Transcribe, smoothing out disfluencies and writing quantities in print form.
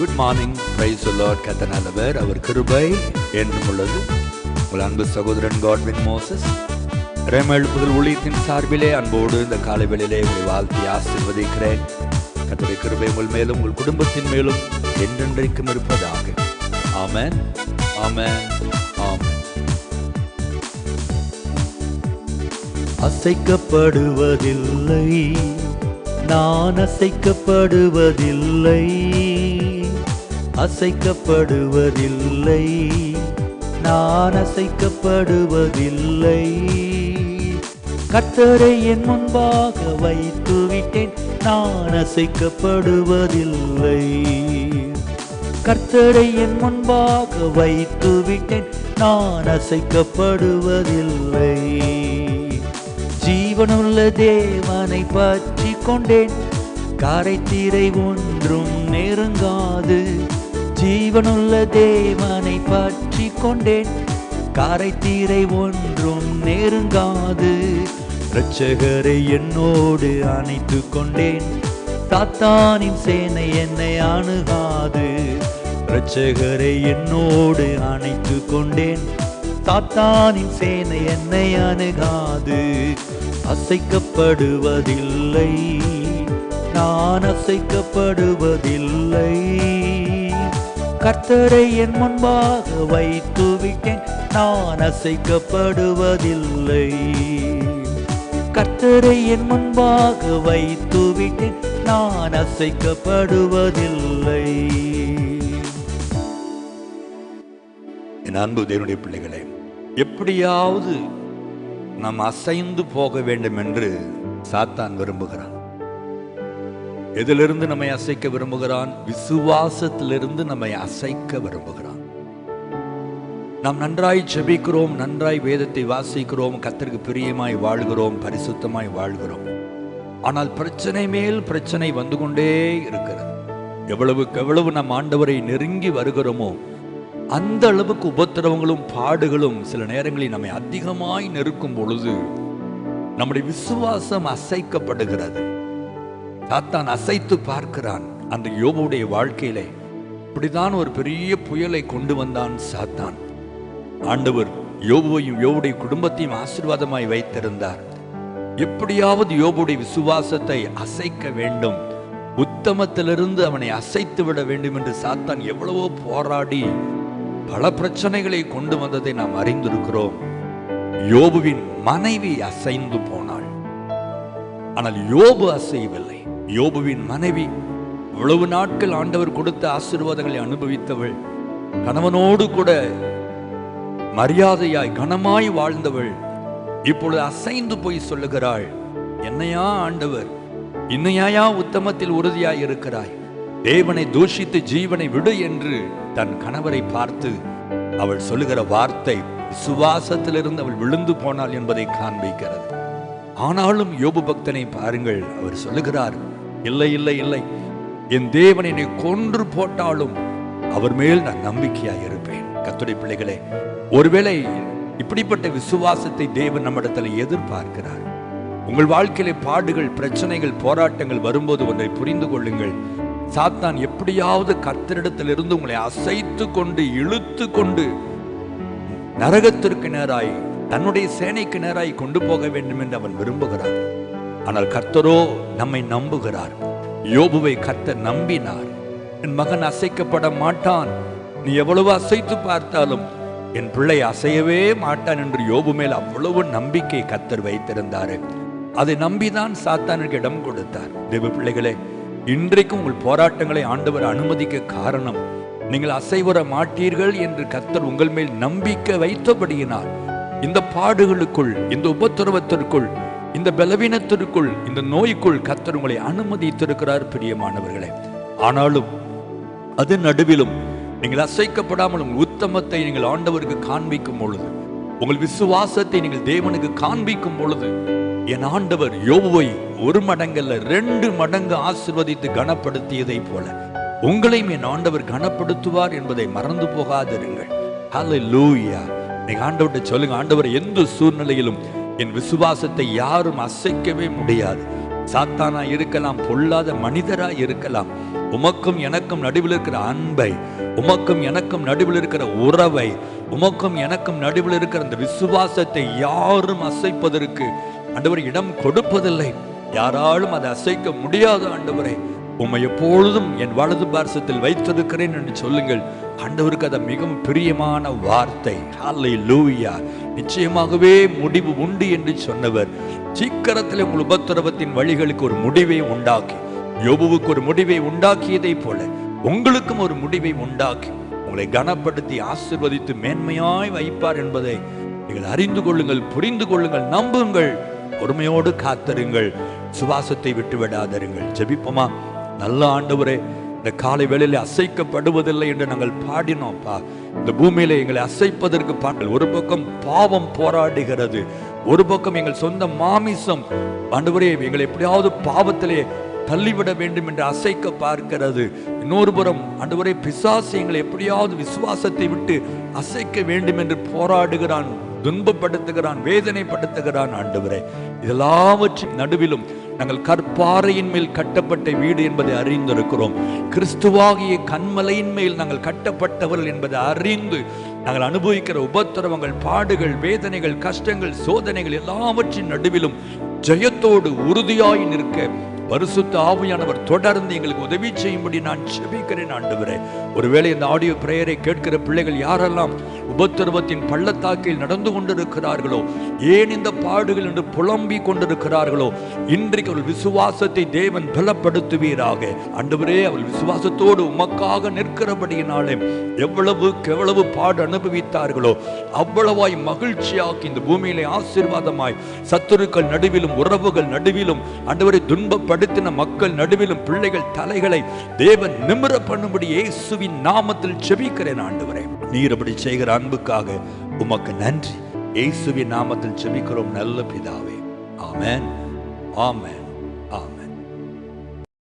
Good morning. Praise the Lord. கர்த்தர் நல்லவர், அவர் கிருபை என்றும் உள்ளது. உங்கள் அன்பு சகோதரன் காட்வின் மோசஸ் ரேம எழுப்புதல் ஊழியத்தின் சார்பிலே அன்போடு இந்த காலை வேளையிலே உங்களை வாழ்த்தி ஆசீர்வதிக்கிறேன். கர்த்தருடைய கிருபை உங்கள் மேலும் உங்கள் குடும்பத்தின் மேலும் என்றென்றைக்கும் இருப்பதாக. ஆமென், ஆமென், ஆமென். அசைக்கப்படுவதில்லை, நான் அசைக்கப்படுவதில்லை, அசைக்கப்படுவதில்லை, நான் அசைக்கப்படுவதில்லை. கர்த்தரை என் முன்பாக வைத்து விட்டேன், நான் அசைக்கப்படுவதில்லை. கர்த்தரை என் முன்பாக வைத்து விட்டேன், நான் அசைக்கப்படுவதில்லை. ஜீவனுள்ள தேவனை பற்றி கொண்டேன், கரைத்திரை ஒன்றும் நெருங்காது. ஜீவனுள்ள தேவனை பற்றி கொண்டேன், கரைத்திரை ஒன்றும் நெருங்காது. இரட்சகரை என்னோடு அணைத்து கொண்டேன், சாத்தானின் சேனை என்னை அணுகாது. இரட்சகரை என்னோடு அணைத்து கொண்டேன், சாத்தானின் சேனை என்னை அணுகாது. அசைக்கப்படுவதில்லை, நான் அசைக்கப்படுவதில்லை. கர்த்தரை என் முன்பாக வைத்து விட்டேன், நான் அசைக்கப்படுவதில்லை. கர்த்தரை என் முன்பாக வைத்து விட்டேன், நான் அசைக்கப்படுவதில்லை. என் அன்பு தேவனுடைய பிள்ளைகளே, எப்படியாவது நாம் அசைந்து போக வேண்டும் என்று சாத்தான் விரும்புகிறான். எதிலிருந்து நம்மை அசைக்க விரும்புகிறான்? விசுவாசத்திலிருந்து நம்மை அசைக்க விரும்புகிறான். நாம் நன்றாய் ஜெபிக்கிறோம், நன்றாய் வேதத்தை வாசிக்கிறோம், கர்த்தருக்கு பிரியமாய் வாழ்கிறோம், பரிசுத்தமாய் வாழ்கிறோம். ஆனால் பிரச்சனை மேல் பிரச்சனை வந்து கொண்டே இருக்கிறது. எவ்வளவுக்கு எவ்வளவு நம் ஆண்டவரை நெருங்கி வருகிறோமோ அந்த அளவுக்கு உபத்திரவங்களும் பாடுகளும் சில நேரங்களில் நம்மை அதிகமாய் நெருக்கும் பொழுது நம்முடைய விசுவாசம் அசைக்கப்படுகிறது. சாத்தான் அசைத்து பார்க்கிறான். அந்த யோபுடைய வாழ்க்கையிலே இப்படிதான் ஒரு பெரிய புயலை கொண்டு வந்தான் சாத்தான். ஆண்டவர் யோபுவையும் யோபுடைய குடும்பத்தையும் ஆசீர்வாதமாய் வைத்திருந்தார். எப்படியாவது யோபுடைய விசுவாசத்தை அசைக்க வேண்டும், உத்தமத்திலிருந்து அவனை அசைத்து விட வேண்டும் என்று சாத்தான் எவ்வளவோ போராடி பல பிரச்சனைகளை கொண்டு வந்ததை நாம் அறிந்திருக்கிறோம். யோபுவின் மனைவி அசைந்து போனாள், ஆனால் யோபு அசையவில்லை. யோபுவின் மனைவி இவ்வளவு நாட்கள் ஆண்டவர் கொடுத்த ஆசீர்வாதங்களை அனுபவித்தவள், கணவனோடு கூட மரியாதையாய் கனமாய் வாழ்ந்தவள், இப்பொழுது அசைந்து போய் சொல்லுகிறாள், என்னையா ஆண்டவர், இன்னையா உத்தமத்தில் உறுதியாய் இருக்கிறாய்? தேவனை தூஷித்து ஜீவனை விடு என்று தன் கணவரை பார்த்து அவள் சொல்லுகிற வார்த்தை விசுவாசத்திலிருந்து அவள் விழுந்து போனாள் என்பதை காண்பிக்கிறது. ஆனாலும் யோபு பக்தனை பாருங்கள், அவர் சொல்லுகிறார், இல்லை இல்லை இல்லை, என் தேவனை என்னை கொன்று போட்டாலும் அவர் மேல் நான் நம்பிக்கையாய் இருப்பேன். கர்த்தருடைய பிள்ளைகளே, ஒருவேளை இப்படிப்பட்ட விசுவாசத்தை தேவன் நம்மிடத்தில் எதிர்பார்க்கிறார். உங்கள் வாழ்க்கையிலே பாடுகள், பிரச்சனைகள், போராட்டங்கள் வரும்போது ஒன்றை புரிந்து கொள்ளுங்கள். சாத்தான் எப்படியாவது கர்த்தரிடத்திலிருந்து உங்களை அசைத்து கொண்டு இழுத்து கொண்டு நரகத்திற்கு நேராய், தன்னுடைய சேனைக்கு நேராய் கொண்டு போக வேண்டும் என்று அவன் விரும்புகிறான். ஆனால் கர்த்தரோ நம்மை நம்புகிறார். யோபுவை கர்த்தர் நம்பினார். என் மகன் அசைக்கப்பட மாட்டான், நீ எவ்வளவு அசைத்து பார்த்தாலும் என் பிள்ளை அசையவே மாட்டான் என்று யோபு மேல் அவ்வளவு நம்பிக்கை கர்த்தர் வைத்திருந்தார். அதை நம்பிதான் சாத்தானுக்கு இடம் கொடுத்தார். தேவ பிள்ளைகளே, இன்றைக்கும் உங்கள் போராட்டங்களை ஆண்டவர் அனுமதிக்க காரணம், நீங்கள் அசைவர மாட்டீர்கள் என்று கர்த்தர் உங்கள் மேல் நம்பிக்கை வைத்தபடியினால் இந்த பாடுகளுக்குள், இந்த உபத்திரவத்திற்குள், இந்த பலவீனத்திற்குள், இந்த நோய்க்குள் கர்த்தர் உங்களை அனுமதித்திருக்கிறார் பிரியமானவர்களே. ஆனாலும் அது நடுவிலும் நீங்கள் அசைக்கப்படாமல் உங்கள் உத்தமத்தை நீங்கள் ஆண்டவருக்கு காண்பிக்கும் பொழுது, உங்கள் விசுவாசத்தை நீங்கள் தேவனுக்கு காண்பிக்கும் பொழுது, என் ஆண்டவர் யோபுவை 1 மடங்கல்ல 2 மடங்கு ஆசீர்வதித்து கனப்படுத்தியதை போல உங்களையும் என் ஆண்டவர் கனப்படுத்துவார் என்பதை மறந்து போகாதிருங்கள். ஹல்லேலூயா. நீங்க ஆண்டவர்கிட்ட சொல்லுங்க, ஆண்டவர் எந்த சூழ்நிலையிலும் என் விசுவாசத்தை யாரும் அசைக்கவே முடியாது. சாத்தானா இருக்கலாம், பொல்லாத மனிதரா இருக்கலாம், உமக்கும் எனக்கும் நடுவில் இருக்கிற அன்பை, உமக்கும் எனக்கும் நடுவில் இருக்கிற உறவை, உமக்கும் எனக்கும் நடுவில் இருக்கிற அந்த விசுவாசத்தை யாரும் அசைப்பதற்கு ஆண்டவர் இடம் கொடுப்பதில்லை. யாராலும் அதை அசைக்க முடியாது. ஆண்டவரே, உம்மை எப்பொழுதும் என் வலது பார்சத்தில் வைத்திருக்கிறேன் என்று சொல்லுங்கள். ஆண்டவருக்கு அது மிகவும் பிரியமான வார்த்தை. ஹல்லேலூயா. நிச்சயமாகவே முடிவு உண்டு என்று சொன்னவர் சீக்கிரத்தில் உங்கள் உபத்திரவத்தின் வழிகளுக்கு ஒரு முடிவை உண்டாக்கி, யோபுவுக்கு ஒரு முடிவை உண்டாக்கியதை போல உங்களுக்கும் ஒரு முடிவை உண்டாக்கி உங்களை கனப்படுத்தி ஆசீர்வதித்து மேன்மையாய் வைப்பார் என்பதை நீங்கள் அறிந்து கொள்ளுங்கள், புரிந்து கொள்ளுங்கள், நம்புங்கள், பொறுமையோடு காத்திருங்கள், சுவாசத்தை விட்டு விடாதருங்கள். ஜெபிப்போமா? நல்ல ஆண்டவரே, இந்த காலை வேளையில் அசைக்கப்படுவதில்லை என்று நாங்கள் பாடினோம்ப்பா. இந்த பூமியில எங்களை அசைப்பதற்கு பாடல். ஒரு பக்கம் பாவம் போராடுகிறது, ஒரு பக்கம் எங்கள் சொந்த மாமிசம் ஆண்டவரே எங்களை எப்படியாவது பாவத்திலே தள்ளிவிட வேண்டும் என்று அசைக்க பார்க்கிறது. இன்னொரு புறம் ஆண்டவரே பிசாசு எங்களை எப்படியாவது விசுவாசத்தை விட்டு அசைக்க வேண்டும் என்று போராடுகிறான், துன்பப்படுத்துகிறான், வேதனைப்படுத்துகிறான். ஆண்டவரே, இதெல்லாவற்றின் நடுவிலும் நாங்கள் கற்பாறையின் மேல் கட்டப்பட்ட வீடு என்பதை அறிந்திருக்கிறோம். கிறிஸ்துவாகிய கன்மலையின் மேல் நாங்கள் கட்டப்பட்டவர்கள் என்பதை அறிந்து நாங்கள் அனுபவிக்கிற உபத்திரவங்கள், பாடுகள், வேதனைகள், கஷ்டங்கள், சோதனைகள் எல்லாவற்றின் நடுவிலும் ஜெயத்தோடு உறுதியாய் நிற்க பரிசுத்த ஆவியானவர் தொடர்ந்து எங்களுக்கு உதவி செய்யும்படி நான் ஜெபிக்கிறேன். ஆண்டவரே, ஒருவேளை இந்த ஆடியோ பிரேயரை கேட்கிற பிள்ளைகள் யாரெல்லாம் உபத்திரவத்தின் பள்ளத்தாக்கில் நடந்து கொண்டிருக்கிறார்களோ, ஏன் இந்த பாடுகள் என்று புலம்பி கொண்டிருக்கிறார்களோ, இன்றைக்கு அவள் விசுவாசத்தை தேவன் பலப்படுத்துவீராக. ஆண்டவரே, அவள் விசுவாசத்தோடு உமக்காக நிற்கிறபடியினாலே எவ்வளவு பாடு அனுபவித்தார்களோ அவ்வளவாய் மகிழ்ச்சியாக்கி இந்த பூமியிலே ஆசீர்வாதமாய் சத்துருக்கள் நடுவிலும் உறவுகள் நடுவிலும் ஆண்டவரை துன்பப்படுத்தின மக்கள் நடுவிலும் பிள்ளைகள் தலைகளை தேவன் நிமிர பண்ணும்படி இயேசுவின் நாமத்தில் ஜெபிக்கிறேன். ஆண்டவரே, நீர் அப்படி செய்கிற அன்புக்காக உமக்கு நன்றி. இயேசுவின் நாமத்தில் ஜெபிக்கிறோம் நல்ல பிதாவே. ஆமென், ஆமென்.